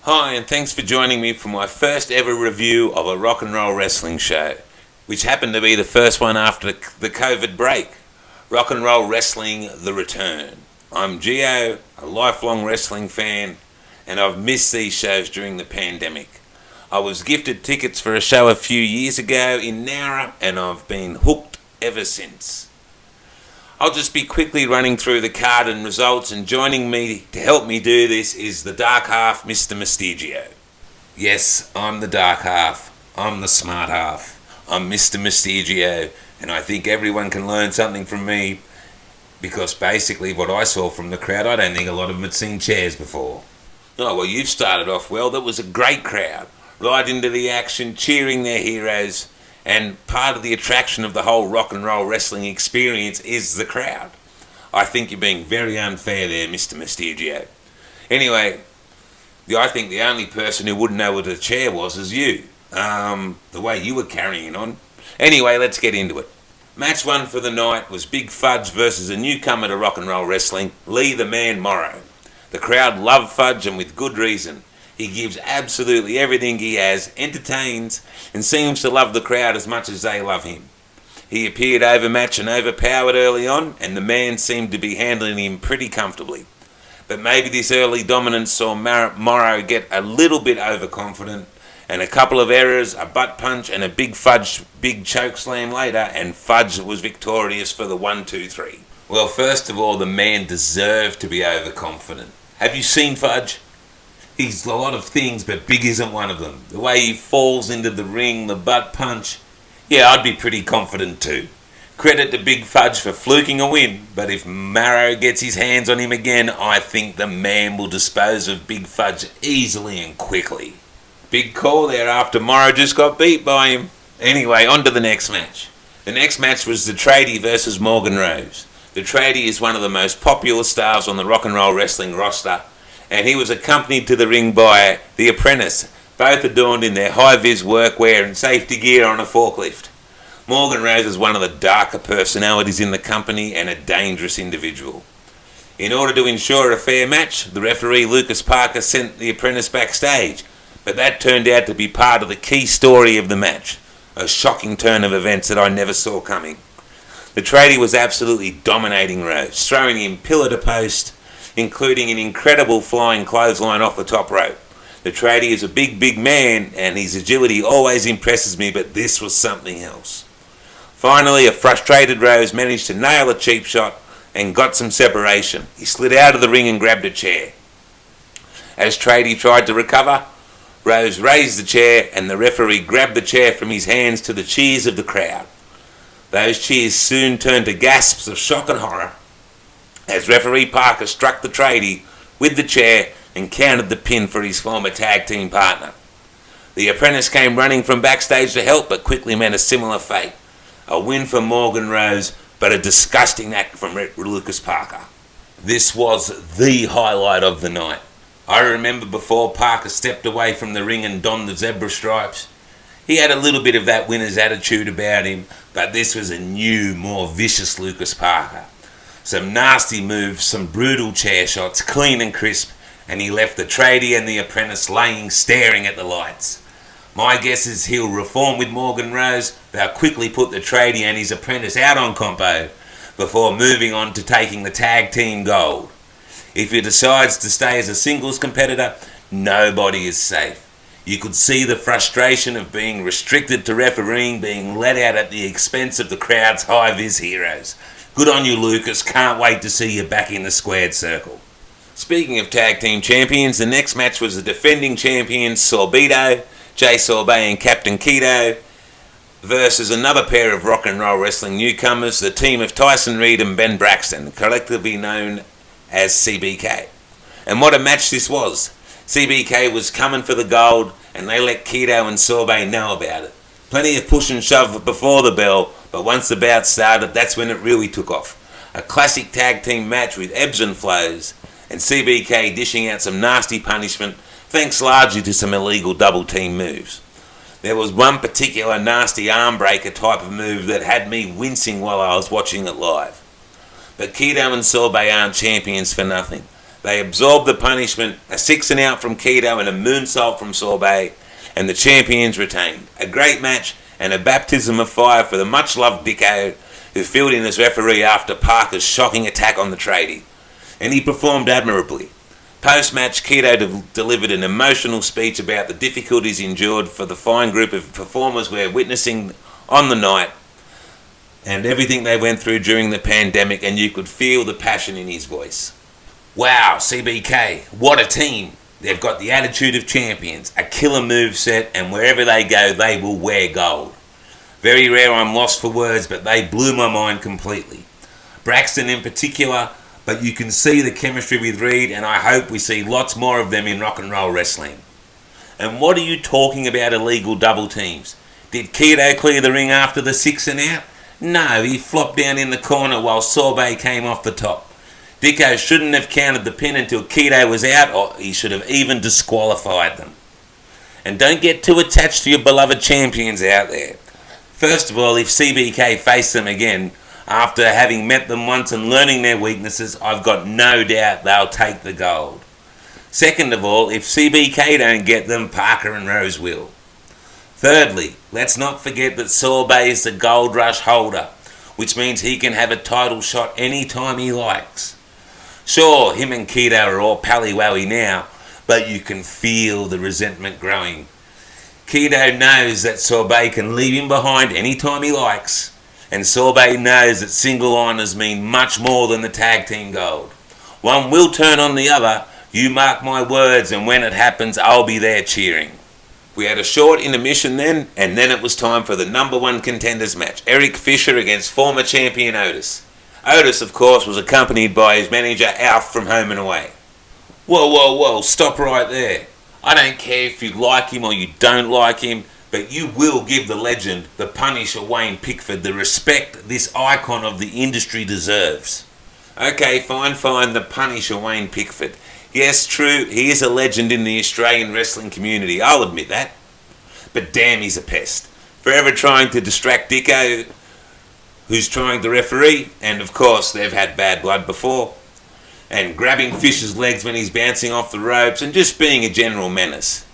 Hi, and thanks for joining me for my first ever review of a rock and roll wrestling show, which happened to be the first one after the COVID break. Rock and Roll Wrestling The Return. I'm Gio, a lifelong wrestling fan, and I've missed these shows during the pandemic. I was gifted tickets for a show a few years ago in Nowra, and I've been hooked ever since. I'll just be quickly running through the card and results, and joining me to help me do this is the dark half, Mr. Mystigio. Yes, I'm the dark half. I'm the smart half. I'm Mr. Mystigio, and I think everyone can learn something from me because basically what I saw from the crowd, I don't think a lot of them had seen chairs before. Oh, well, you've started off well. That was a great crowd. Right into the action, cheering their heroes. And part of the attraction of the whole rock and roll wrestling experience is the crowd. I think you're being very unfair there, Mr. Mystigio. Anyway, I think the only person who wouldn't know what a chair was is you. The way you were carrying on. Anyway, let's get into it. Match 1 for the night was Big Fudge versus a newcomer to rock and roll wrestling, Lee the Man Morrow. The crowd loved Fudge, and with good reason. He gives absolutely everything he has, entertains, and seems to love the crowd as much as they love him. He appeared overmatched and overpowered early on, and the man seemed to be handling him pretty comfortably. But maybe this early dominance saw Morrow get a little bit overconfident, and a couple of errors, a butt punch, and a big choke slam later, and Fudge was victorious for the 1-2-3. Well, first of all, the man deserved to be overconfident. Have you seen Fudge? He's a lot of things, but big isn't one of them. The way he falls into the ring, the butt punch. Yeah, I'd be pretty confident too. Credit to Big Fudge for fluking a win, but if Morrow gets his hands on him again, I think the man will dispose of Big Fudge easily and quickly. Big call there after Morrow just got beat by him. Anyway, on to the next match. The next match was the Tradie versus Morgan Rose. The Tradie is one of the most popular stars on the rock and roll wrestling roster, and he was accompanied to the ring by The Apprentice, both adorned in their high-vis workwear and safety gear on a forklift. Morgan Rose is one of the darker personalities in the company and a dangerous individual. In order to ensure a fair match, the referee Lucas Parker sent The Apprentice backstage, but that turned out to be part of the key story of the match, a shocking turn of events that I never saw coming. The Tradie was absolutely dominating Rose, throwing him pillar to post, including an incredible flying clothesline off the top rope. The Tradie is a big man, and his agility always impresses me, but this was something else. Finally, a frustrated Rose managed to nail a cheap shot and got some separation. He slid out of the ring and grabbed a chair. As Tradie tried to recover, Rose raised the chair, and the referee grabbed the chair from his hands to the cheers of the crowd. Those cheers soon turned to gasps of shock and horror as referee Parker struck the Tradie with the chair and counted the pin for his former tag team partner. The Apprentice came running from backstage to help, but quickly met a similar fate. A win for Morgan Rose, but a disgusting act from Lucas Parker. This was the highlight of the night. I remember before Parker stepped away from the ring and donned the zebra stripes, he had a little bit of that winner's attitude about him, but this was a new, more vicious Lucas Parker. Some nasty moves, some brutal chair shots, clean and crisp, and he left the Tradie and the Apprentice laying staring at the lights. My guess is he'll reform with Morgan Rose. They'll quickly put the Tradie and his Apprentice out on compo before moving on to taking the tag team gold. If he decides to stay as a singles competitor, nobody is safe. You could see the frustration of being restricted to refereeing being let out at the expense of the crowd's high-vis heroes. Good on you, Lucas. Can't wait to see you back in the squared circle. Speaking of tag team champions, the next match was the defending champions Sorbito, Jay Sorbet and Captain Keto, versus another pair of rock and roll wrestling newcomers, the team of Tyson Reed and Ben Braxton, collectively known as CBK. And what a match this was. CBK was coming for the gold, and they let Keto and Sorbet know about it. Plenty of push and shove before the bell, but once the bout started, that's when it really took off. A classic tag team match with ebbs and flows, and CBK dishing out some nasty punishment, thanks largely to some illegal double team moves. There was one particular nasty arm breaker type of move that had me wincing while I was watching it live. But Keto and Sorbet aren't champions for nothing. They absorbed the punishment, a 6 and out from Keto and a moonsault from Sorbet, and the champions retained. A great match and a baptism of fire for the much-loved Dicko, who filled in as referee after Parker's shocking attack on the tradie. And he performed admirably. Post-match, Keto delivered an emotional speech about the difficulties endured for the fine group of performers we're witnessing on the night and everything they went through during the pandemic, and you could feel the passion in his voice. Wow, CBK, what a team. They've got the attitude of champions, a killer moveset, and wherever they go, they will wear gold. Very rare, I'm lost for words, but they blew my mind completely. Braxton in particular, but you can see the chemistry with Reed, and I hope we see lots more of them in rock and roll wrestling. And what are you talking about illegal double teams? Did Keto clear the ring after the 6 and out? No, he flopped down in the corner while Sorbet came off the top. Dicko shouldn't have counted the pin until Keto was out, or he should have even disqualified them. And don't get too attached to your beloved champions out there. First of all, if CBK face them again, after having met them once and learning their weaknesses, I've got no doubt they'll take the gold. Second of all, if CBK don't get them, Parker and Rose will. Thirdly, let's not forget that Sorbet is the Gold Rush holder, which means he can have a title shot any time he likes. Sure, him and Keto are all pally-wally now, but you can feel the resentment growing. Keto knows that Sorbet can leave him behind any time he likes, and Sorbet knows that single honours mean much more than the tag team gold. One will turn on the other, you mark my words, and when it happens, I'll be there cheering. We had a short intermission then, and then it was time for the number one contenders match, Eric Fisher against former champion Otis. Otis, of course, was accompanied by his manager Alf from Home and Away. Whoa, stop right there. I don't care if you like him or you don't like him, but you will give the legend, the Punisher Wayne Pickford, the respect this icon of the industry deserves. Okay, fine, the Punisher Wayne Pickford. Yes, true, he is a legend in the Australian wrestling community, I'll admit that. But damn, he's a pest. Forever trying to distract Dicko, who's trying to referee, and of course they've had bad blood before, and grabbing Fisher's legs when he's bouncing off the ropes, and just being a general menace.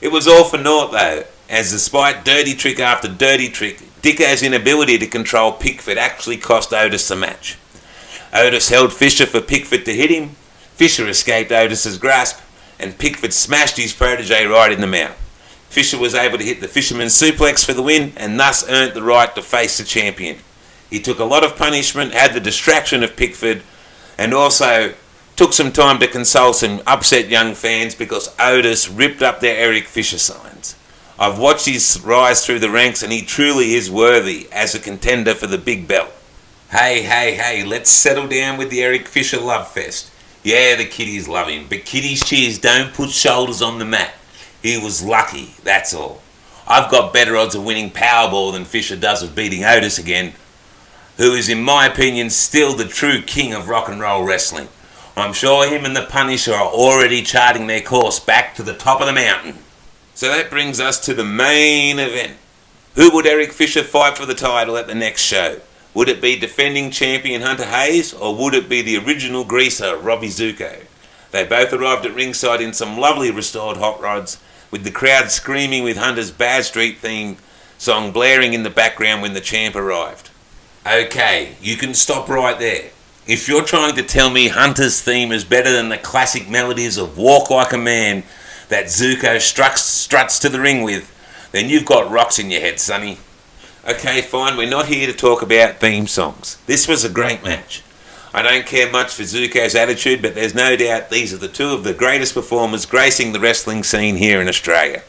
It was all for naught though, as despite dirty trick after dirty trick, Dicko's inability to control Pickford actually cost Otis the match. Otis held Fisher for Pickford to hit him, Fisher escaped Otis's grasp, and Pickford smashed his protege right in the mouth. Fisher was able to hit the Fisherman's Suplex for the win, and thus earned the right to face the champion. He took a lot of punishment, had the distraction of Pickford, and also took some time to console some upset young fans because Otis ripped up their Eric Fisher signs. I've watched his rise through the ranks, and he truly is worthy as a contender for the big belt. Hey, let's settle down with the Eric Fisher love fest. Yeah, the kiddies love him, but kiddies' cheers don't put shoulders on the mat. He was lucky, that's all. I've got better odds of winning Powerball than Fisher does of beating Otis again, who is, in my opinion, still the true king of rock and roll wrestling. I'm sure him and the Punisher are already charting their course back to the top of the mountain. So that brings us to the main event. Who would Eric Fisher fight for the title at the next show? Would it be defending champion Hunter Hayes, or would it be the original greaser, Robbie Zuko? They both arrived at ringside in some lovely restored hot rods, with the crowd screaming with Hunter's Bad Street theme song blaring in the background when the champ arrived. Okay, you can stop right there. If you're trying to tell me Hunter's theme is better than the classic melodies of Walk Like a Man that Zuko struts to the ring with, then you've got rocks in your head, sonny. Okay, fine, we're not here to talk about theme songs. This was a great match. I don't care much for Zuko's attitude, but there's no doubt these are the two of the greatest performers gracing the wrestling scene here in Australia.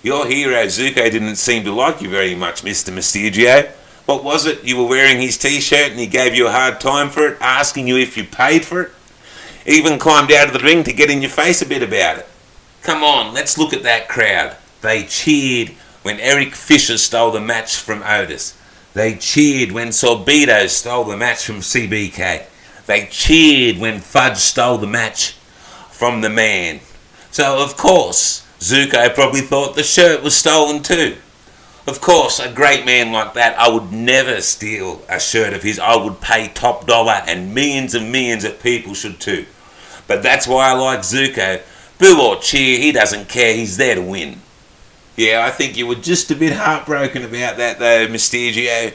Your hero Zuko didn't seem to like you very much, Mr. Mysterio. What was it? You were wearing his t-shirt and he gave you a hard time for it, asking you if you paid for it? Even climbed out of the ring to get in your face a bit about it. Come on, let's look at that crowd. They cheered when Eric Fisher stole the match from Otis. They cheered when Sorbito stole the match from CBK. They cheered when Fudge stole the match from the Man. So, of course, Zuko probably thought the shirt was stolen too. Of course, a great man like that, I would never steal a shirt of his. I would pay top dollar, and millions of people should too. But that's why I like Zuko. Boo or cheer, he doesn't care, he's there to win. Yeah, I think you were just a bit heartbroken about that though, Mysterio.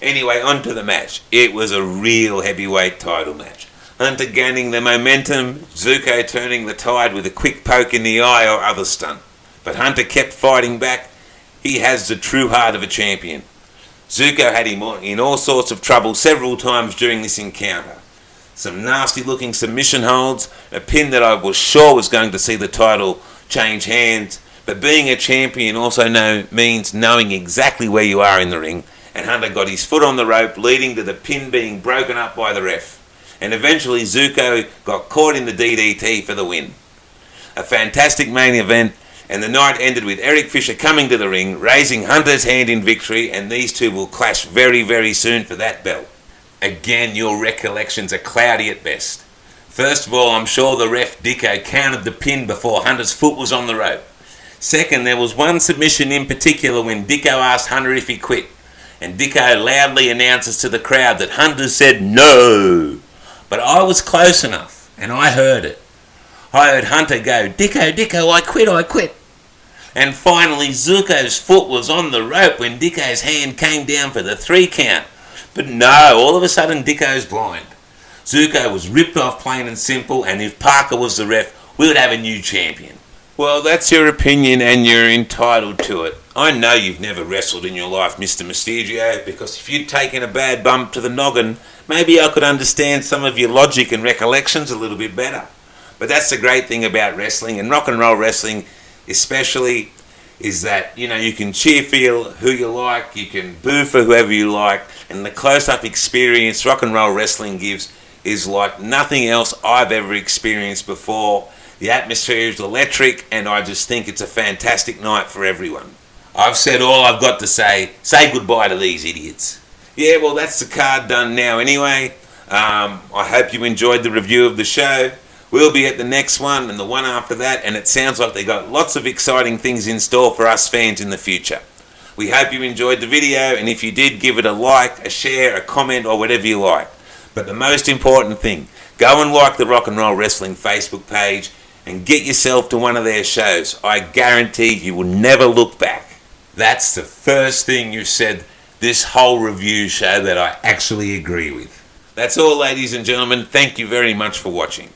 Anyway, on to the match. It was a real heavyweight title match. Hunter gaining the momentum, Zuko turning the tide with a quick poke in the eye or other stunt. But Hunter kept fighting back. He has the true heart of a champion. Zuko had him in all sorts of trouble several times during this encounter. Some nasty looking submission holds, a pin that I was sure was going to see the title change hands, but being a champion also means knowing exactly where you are in the ring, and Hunter got his foot on the rope, leading to the pin being broken up by the ref. And eventually Zuko got caught in the DDT for the win. A fantastic main event, and the night ended with Eric Fisher coming to the ring, raising Hunter's hand in victory, and these two will clash very, very soon for that belt. Again, your recollections are cloudy at best. First of all, I'm sure the ref Dicko counted the pin before Hunter's foot was on the rope. Second, there was one submission in particular when Dicko asked Hunter if he quit, and Dicko loudly announces to the crowd that Hunter said no. But I was close enough, and I heard it. I heard Hunter go, "Dicko, Dicko, I quit." And finally, Zuko's foot was on the rope when Dicko's hand came down for the 3 count. But no, all of a sudden Dicko's blind. Zuko was ripped off plain and simple, and if Parker was the ref, we would have a new champion. Well, that's your opinion, and you're entitled to it. I know you've never wrestled in your life, Mr. Mysterio, because if you'd taken a bad bump to the noggin, maybe I could understand some of your logic and recollections a little bit better. But that's the great thing about wrestling, and rock and roll wrestling especially, is that, you can cheer for who you like, you can boo for whoever you like, and the close-up experience rock and roll wrestling gives is like nothing else I've ever experienced before. The atmosphere is electric, and I just think it's a fantastic night for everyone. I've said all I've got to say. Say goodbye to these idiots. Yeah, well, that's the card done now anyway. I hope you enjoyed the review of the show. We'll be at the next one and the one after that, and it sounds like they got lots of exciting things in store for us fans in the future. We hope you enjoyed the video, and if you did, give it a like, a share, a comment, or whatever you like. But the most important thing, go and like the Rock and Roll Wrestling Facebook page and get yourself to one of their shows. I guarantee you will never look back. That's the first thing you've said this whole review show that I actually agree with. That's all, ladies and gentlemen. Thank you very much for watching.